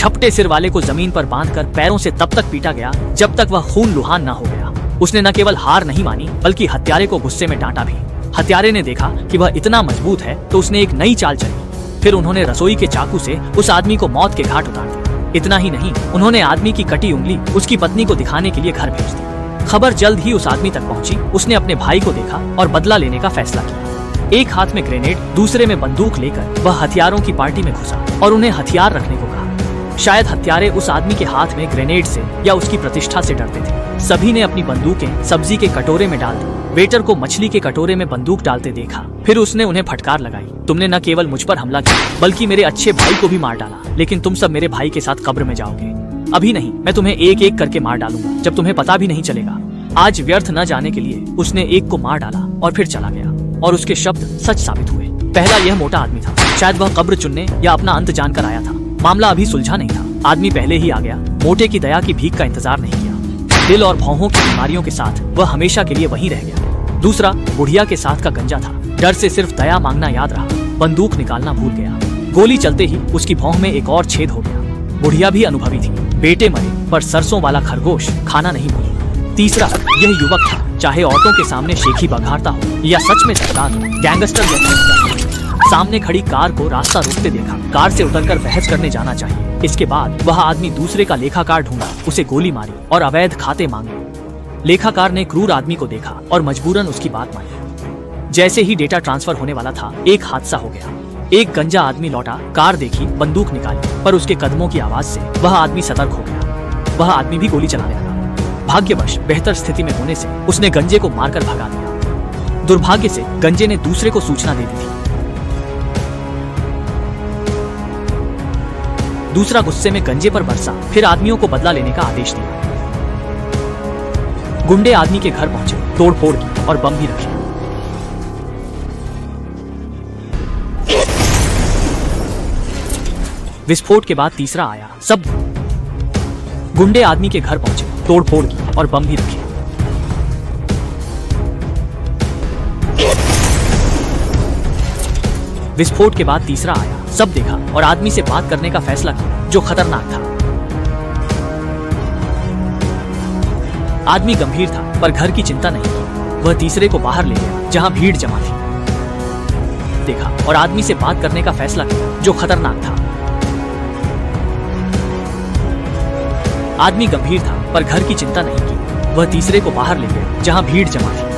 झपटे सिर वाले को जमीन पर बांधकर पैरों से तब तक पीटा गया जब तक वह खून लुहान न हो गया। उसने न केवल हार नहीं मानी बल्कि हत्यारे को गुस्से में डांटा भी। हत्यारे ने देखा कि वह इतना मजबूत है तो उसने एक नई चाल चली। फिर उन्होंने रसोई के चाकू से उस आदमी को मौत के घाट उतार दिया। इतना ही नहीं, उन्होंने आदमी की कटी उंगली उसकी पत्नी को दिखाने के लिए घर भेज दी। खबर जल्द ही उस आदमी तक पहुंची। उसने अपने भाई को देखा और बदला लेने का फैसला किया। एक हाथ में ग्रेनेड, दूसरे में बंदूक लेकर वह हथियारों की पार्टी में घुसा और उन्हें हथियार रखने को कहा। शायद हत्यारे उस आदमी के हाथ में ग्रेनेड से या उसकी प्रतिष्ठा से डरते थे। सभी ने अपनी बंदूकें सब्जी के कटोरे में डाल दी। वेटर को मछली के कटोरे में बंदूक डालते देखा। फिर उसने उन्हें फटकार लगाई, तुमने न केवल मुझ पर हमला किया बल्कि मेरे अच्छे भाई को भी मार डाला, लेकिन तुम सब मेरे भाई के साथ कब्र में जाओगे। अभी नहीं, मैं तुम्हें एक एक करके मार डालूंगा जब तुम्हें पता भी नहीं चलेगा। आज व्यर्थ न जाने के लिए उसने एक को मार डाला और फिर चला गया और उसके शब्द सच साबित हुए। पहला यह मोटा आदमी था। शायद वह कब्र चुनने या अपना अंत जानकर आया था। मामला अभी सुलझा नहीं था। आदमी पहले ही आ गया। मोटे की दया की भीख का इंतजार नहीं किया। दिल और भौहों की बीमारियों के साथ वह हमेशा के लिए वहीं रह गया। दूसरा बुढ़िया के साथ का गंजा था। डर से सिर्फ दया मांगना याद रहा, बंदूक निकालना भूल गया। गोली चलते ही उसकी भौं में एक और छेद हो गया। बुढ़िया भी अनुभवी थी। बेटे मरे पर सरसों वाला खरगोश खाना नहीं भूली। तीसरा यह युवक था। चाहे औरतों के सामने शेखी बघारता हो या सच में सरदार हो, गैंगस्टर या गैंगस्टर, सामने खड़ी कार को रास्ता रोकते देखा। कार से उतरकर बहस करने जाना चाहिए। इसके बाद वह आदमी दूसरे का लेखाकार ढूंढा, उसे गोली मारी और अवैध खाते मांगे। लेखाकार ने क्रूर आदमी को देखा और मजबूरन उसकी बात मानी। जैसे ही डेटा ट्रांसफर होने वाला था, एक हादसा हो गया। एक गंजा आदमी लौटा, कार देखी, बंदूक निकाली, पर उसके कदमों की आवाज से वह आदमी सतर्क हो गया। वह आदमी भी गोली चलाने लगा। भाग्यवश बेहतर स्थिति में होने से उसने गंजे को मारकर भगा दिया। दुर्भाग्य से गंजे ने दूसरे को सूचना दे दी थी। दूसरा गुस्से में गंजे पर बरसा, फिर आदमियों को बदला लेने का आदेश दिया। गुंडे आदमी के घर पहुंचे, तोड़फोड़ की और बम भी रखे। विस्फोट के बाद तीसरा आया। सब गुंडे आदमी के घर पहुंचे, तोड़फोड़ की और बम भी रखे। विस्फोट के बाद तीसरा आया। सब देखा और आदमी से बात करने का फैसला किया, जो खतरनाक था। आदमी गंभीर था पर घर की चिंता नहीं की। वह तीसरे को बाहर ले गया जहां भीड़ जमा थी। देखा और आदमी से बात करने का फैसला किया, जो खतरनाक था। आदमी गंभीर था पर घर की चिंता नहीं की। वह तीसरे को बाहर ले गया जहां भीड़ जमा थी।